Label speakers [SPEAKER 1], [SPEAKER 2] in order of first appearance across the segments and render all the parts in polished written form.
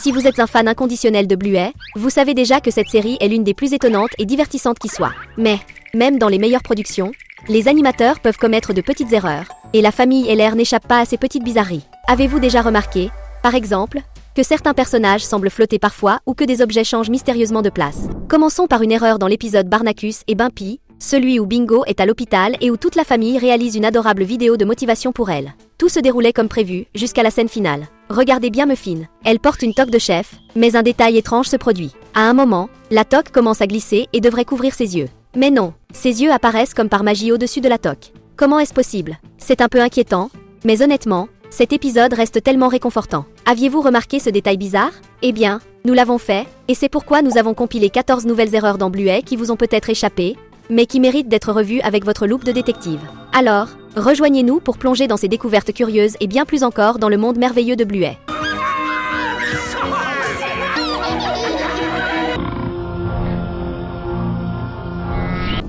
[SPEAKER 1] Si vous êtes un fan inconditionnel de Bluey, vous savez déjà que cette série est l'une des plus étonnantes et divertissantes qui soit. Mais, même dans les meilleures productions, les animateurs peuvent commettre de petites erreurs, et la famille Heller n'échappe pas à ces petites bizarreries. Avez-vous déjà remarqué, par exemple, que certains personnages semblent flotter parfois ou que des objets changent mystérieusement de place? Commençons par une erreur dans l'épisode Barnacus et Bumpy, celui où Bingo est à l'hôpital et où toute la famille réalise une adorable vidéo de motivation pour elle. Tout se déroulait comme prévu, jusqu'à la scène finale. Regardez bien Muffin. Elle porte une toque de chef, mais un détail étrange se produit. À un moment, la toque commence à glisser et devrait couvrir ses yeux. Mais non, ses yeux apparaissent comme par magie au-dessus de la toque. Comment est-ce possible? C'est un peu inquiétant, mais honnêtement, cet épisode reste tellement réconfortant. Aviez-vous remarqué ce détail bizarre? Eh bien, nous l'avons fait, et c'est pourquoi nous avons compilé 14 nouvelles erreurs dans Bluey qui vous ont peut-être échappé, mais qui méritent d'être revues avec votre loupe de détective. Alors, rejoignez-nous pour plonger dans ces découvertes curieuses et bien plus encore dans le monde merveilleux de Bluey.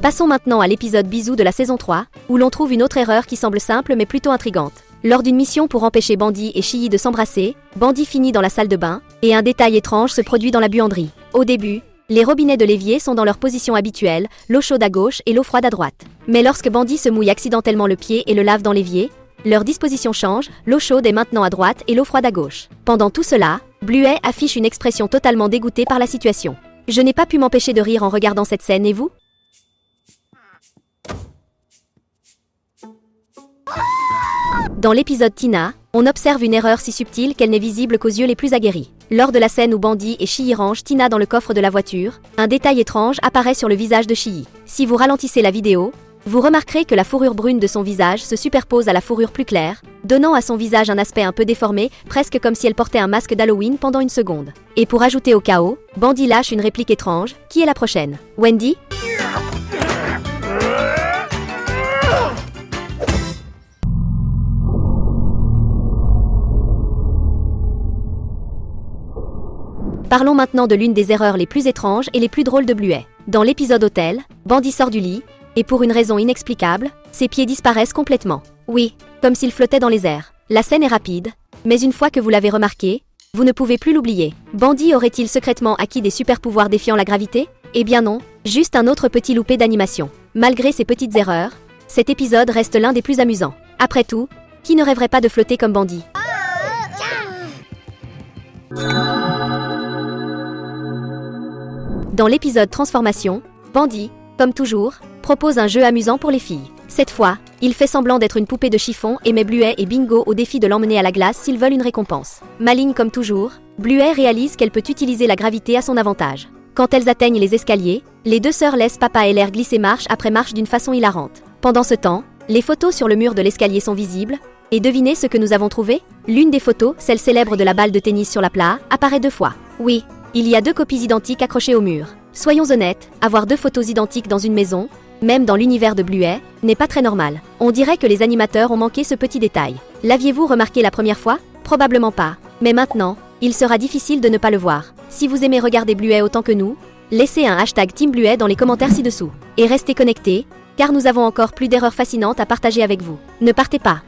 [SPEAKER 1] Passons maintenant à l'épisode Bisous de la saison 3, où l'on trouve une autre erreur qui semble simple mais plutôt intrigante. Lors d'une mission pour empêcher Bandy et Chili de s'embrasser, Bandy finit dans la salle de bain, et un détail étrange se produit dans la buanderie. Au début, les robinets de l'évier sont dans leur position habituelle, l'eau chaude à gauche et l'eau froide à droite. Mais lorsque Bandy se mouille accidentellement le pied et le lave dans l'évier, leur disposition change, l'eau chaude est maintenant à droite et l'eau froide à gauche. Pendant tout cela, Bluey affiche une expression totalement dégoûtée par la situation. Je n'ai pas pu m'empêcher de rire en regardant cette scène, et vous? Dans l'épisode Tina, on observe une erreur si subtile qu'elle n'est visible qu'aux yeux les plus aguerris. Lors de la scène où Bandy et Chili rangent Tina dans le coffre de la voiture, un détail étrange apparaît sur le visage de Chili. Si vous ralentissez la vidéo, vous remarquerez que la fourrure brune de son visage se superpose à la fourrure plus claire, donnant à son visage un aspect un peu déformé, presque comme si elle portait un masque d'Halloween pendant une seconde. Et pour ajouter au chaos, Bandy lâche une réplique étrange. Qui est la prochaine? Wendy? Parlons maintenant de l'une des erreurs les plus étranges et les plus drôles de Bluey. Dans l'épisode Hôtel, Bandy sort du lit, et pour une raison inexplicable, ses pieds disparaissent complètement. Oui, comme s'ils flottaient dans les airs. La scène est rapide, mais une fois que vous l'avez remarqué, vous ne pouvez plus l'oublier. Bandy aurait-il secrètement acquis des super-pouvoirs défiant la gravité? Eh bien non, juste un autre petit loupé d'animation. Malgré ces petites erreurs, cet épisode reste l'un des plus amusants. Après tout, qui ne rêverait pas de flotter comme Bandy? Dans l'épisode Transformation, Bandy, comme toujours, propose un jeu amusant pour les filles. Cette fois, il fait semblant d'être une poupée de chiffon et met Bluey et Bingo au défi de l'emmener à la glace s'ils veulent une récompense. Maligne comme toujours, Bluey réalise qu'elle peut utiliser la gravité à son avantage. Quand elles atteignent les escaliers, les deux sœurs laissent Papa Heller glisser marche après marche d'une façon hilarante. Pendant ce temps, les photos sur le mur de l'escalier sont visibles, et devinez ce que nous avons trouvé? L'une des photos, celle célèbre de la balle de tennis sur la plage, apparaît 2 fois. Oui, il y a 2 copies identiques accrochées au mur. Soyons honnêtes, avoir 2 photos identiques dans une maison, même dans l'univers de Bluey, n'est pas très normal. On dirait que les animateurs ont manqué ce petit détail. L'aviez-vous remarqué la première fois? Probablement pas. Mais maintenant, il sera difficile de ne pas le voir. Si vous aimez regarder Bluey autant que nous, laissez un hashtag Team Bluey dans les commentaires ci-dessous. Et restez connectés, car nous avons encore plus d'erreurs fascinantes à partager avec vous. Ne partez pas.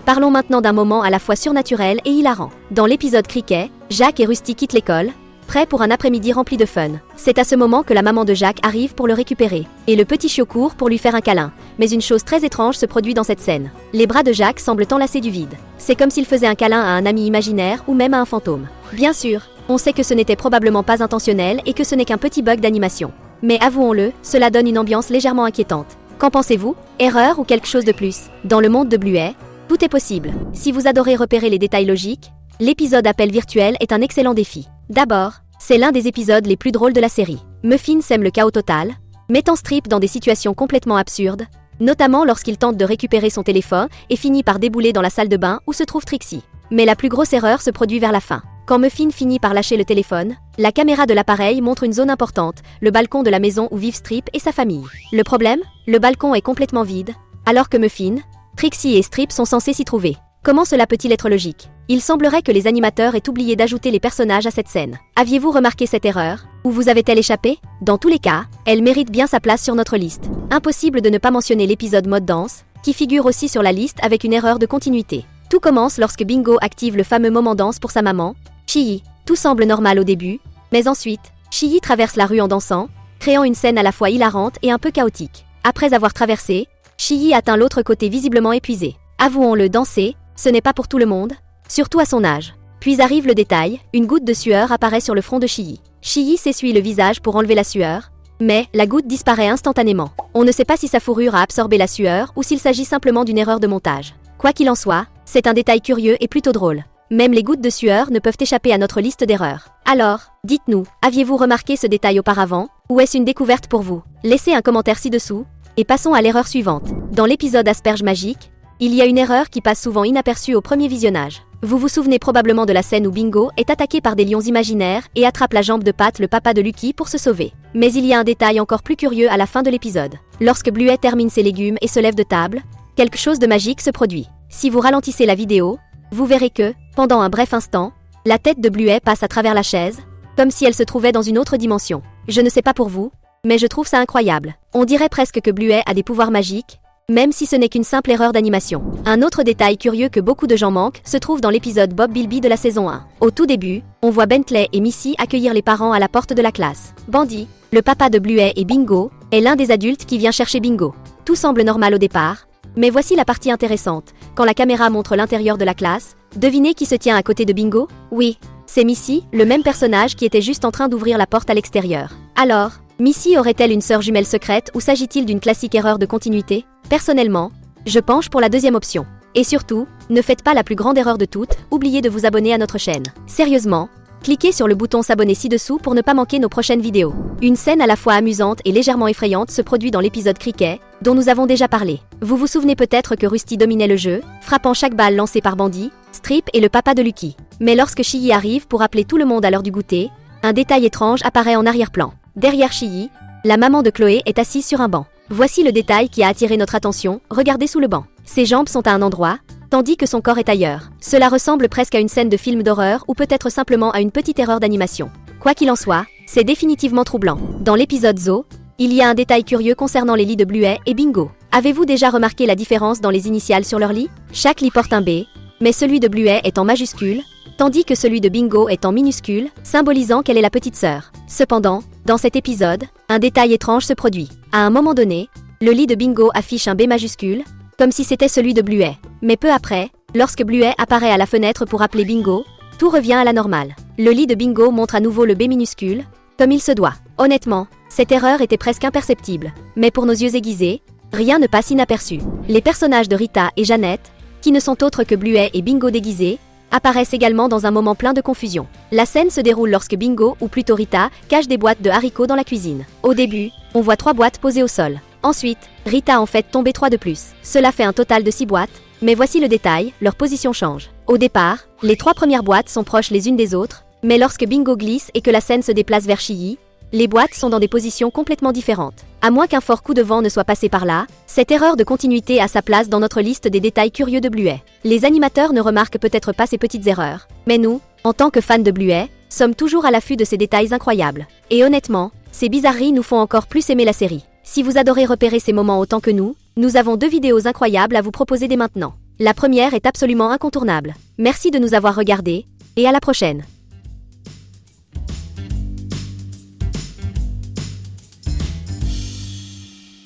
[SPEAKER 1] Parlons maintenant d'un moment à la fois surnaturel et hilarant. Dans l'épisode Cricket, Jack et Rusty quittent l'école, prêts pour un après-midi rempli de fun. C'est à ce moment que la maman de Jack arrive pour le récupérer, et le petit chiot court pour lui faire un câlin. Mais une chose très étrange se produit dans cette scène. Les bras de Jack semblent enlacés du vide. C'est comme s'il faisait un câlin à un ami imaginaire ou même à un fantôme. Bien sûr, on sait que ce n'était probablement pas intentionnel et que ce n'est qu'un petit bug d'animation. Mais avouons-le, cela donne une ambiance légèrement inquiétante. Qu'en pensez-vous? Erreur ou quelque chose de plus? Dans le monde de Bluey, tout est possible. Si vous adorez repérer les détails logiques, l'épisode Appel virtuel est un excellent défi. D'abord, c'est l'un des épisodes les plus drôles de la série. Muffin sème le chaos total, mettant Strip dans des situations complètement absurdes, notamment lorsqu'il tente de récupérer son téléphone et finit par débouler dans la salle de bain où se trouve Trixie. Mais la plus grosse erreur se produit vers la fin. Quand Muffin finit par lâcher le téléphone, la caméra de l'appareil montre une zone importante, le balcon de la maison où vivent Strip et sa famille. Le problème? Le balcon est complètement vide, alors que Muffin, Trixie et Strip sont censés s'y trouver. Comment cela peut-il être logique? Il semblerait que les animateurs aient oublié d'ajouter les personnages à cette scène. Aviez-vous remarqué cette erreur? Ou vous avait-elle échappé? Dans tous les cas, elle mérite bien sa place sur notre liste. Impossible de ne pas mentionner l'épisode mode danse, qui figure aussi sur la liste avec une erreur de continuité. Tout commence lorsque Bingo active le fameux moment danse pour sa maman, Chiyi. Tout semble normal au début, mais ensuite, Chiyi traverse la rue en dansant, créant une scène à la fois hilarante et un peu chaotique. Après avoir traversé, Chiyi atteint l'autre côté visiblement épuisé. Avouons-le, danser, ce n'est pas pour tout le monde, surtout à son âge. Puis arrive le détail, une goutte de sueur apparaît sur le front de Chiyi. Chiyi s'essuie le visage pour enlever la sueur, mais la goutte disparaît instantanément. On ne sait pas si sa fourrure a absorbé la sueur ou s'il s'agit simplement d'une erreur de montage. Quoi qu'il en soit, c'est un détail curieux et plutôt drôle. Même les gouttes de sueur ne peuvent échapper à notre liste d'erreurs. Alors, dites-nous, aviez-vous remarqué ce détail auparavant, ou est-ce une découverte pour vous? Laissez un commentaire ci-dessous, et passons à l'erreur suivante. Dans l'épisode Asperge magique, il y a une erreur qui passe souvent inaperçue au premier visionnage. Vous vous souvenez probablement de la scène où Bingo est attaqué par des lions imaginaires et attrape la jambe de Pat, le papa de Lucky, pour se sauver. Mais il y a un détail encore plus curieux à la fin de l'épisode. Lorsque Bluet termine ses légumes et se lève de table, quelque chose de magique se produit. Si vous ralentissez la vidéo, vous verrez que, pendant un bref instant, la tête de Bluet passe à travers la chaise, comme si elle se trouvait dans une autre dimension. Je ne sais pas pour vous, mais je trouve ça incroyable. On dirait presque que Bluet a des pouvoirs magiques, même si ce n'est qu'une simple erreur d'animation. Un autre détail curieux que beaucoup de gens manquent se trouve dans l'épisode Bob Bilby de la saison 1. Au tout début, on voit Bentley et Missy accueillir les parents à la porte de la classe. Bandy, le papa de Bluet et Bingo, est l'un des adultes qui vient chercher Bingo. Tout semble normal au départ, mais voici la partie intéressante. Quand la caméra montre l'intérieur de la classe, devinez qui se tient à côté de Bingo? Oui, c'est Missy, le même personnage qui était juste en train d'ouvrir la porte à l'extérieur. Alors, Missy aurait-elle une sœur jumelle secrète ou s'agit-il d'une classique erreur de continuité? Personnellement, je penche pour la deuxième option. Et surtout, ne faites pas la plus grande erreur de toutes, oubliez de vous abonner à notre chaîne. Sérieusement, cliquez sur le bouton s'abonner ci-dessous pour ne pas manquer nos prochaines vidéos. Une scène à la fois amusante et légèrement effrayante se produit dans l'épisode Cricket, dont nous avons déjà parlé. Vous vous souvenez peut-être que Rusty dominait le jeu, frappant chaque balle lancée par Bandy, Strip et le papa de Lucky. Mais lorsque Chiyi arrive pour appeler tout le monde à l'heure du goûter, un détail étrange apparaît en arrière-plan. Derrière Chiyi, la maman de Chloé est assise sur un banc. Voici le détail qui a attiré notre attention, regardez sous le banc. Ses jambes sont à un endroit, tandis que son corps est ailleurs. Cela ressemble presque à une scène de film d'horreur ou peut-être simplement à une petite erreur d'animation. Quoi qu'il en soit, c'est définitivement troublant. Dans l'épisode Zoo, il y a un détail curieux concernant les lits de Bluet et Bingo. Avez-vous déjà remarqué la différence dans les initiales sur leur lit? Chaque lit porte un B, mais celui de Bluet est en majuscule, tandis que celui de Bingo est en minuscule, symbolisant qu'elle est la petite sœur. Cependant, dans cet épisode, un détail étrange se produit. À un moment donné, le lit de Bingo affiche un B majuscule, comme si c'était celui de Bluet. Mais peu après, lorsque Bluet apparaît à la fenêtre pour appeler Bingo, tout revient à la normale. Le lit de Bingo montre à nouveau le B minuscule, comme il se doit. Honnêtement, cette erreur était presque imperceptible. Mais pour nos yeux aiguisés, rien ne passe inaperçu. Les personnages de Rita et Jeannette, qui ne sont autres que Bluet et Bingo déguisés, apparaissent également dans un moment plein de confusion. La scène se déroule lorsque Bingo, ou plutôt Rita, cache des boîtes de haricots dans la cuisine. Au début, on voit 3 boîtes posées au sol. Ensuite, Rita en fait tomber 3 de plus. Cela fait un total de 6 boîtes, mais voici le détail, leur position change. Au départ, les 3 premières boîtes sont proches les unes des autres, mais lorsque Bingo glisse et que la scène se déplace vers Chiyi, les boîtes sont dans des positions complètement différentes. À moins qu'un fort coup de vent ne soit passé par là, cette erreur de continuité a sa place dans notre liste des détails curieux de Bluet. Les animateurs ne remarquent peut-être pas ces petites erreurs, mais nous, en tant que fans de Bluet, sommes toujours à l'affût de ces détails incroyables. Et honnêtement, ces bizarreries nous font encore plus aimer la série. Si vous adorez repérer ces moments autant que nous avons 2 vidéos incroyables à vous proposer dès maintenant. La première est absolument incontournable. Merci de nous avoir regardés, et à la prochaine.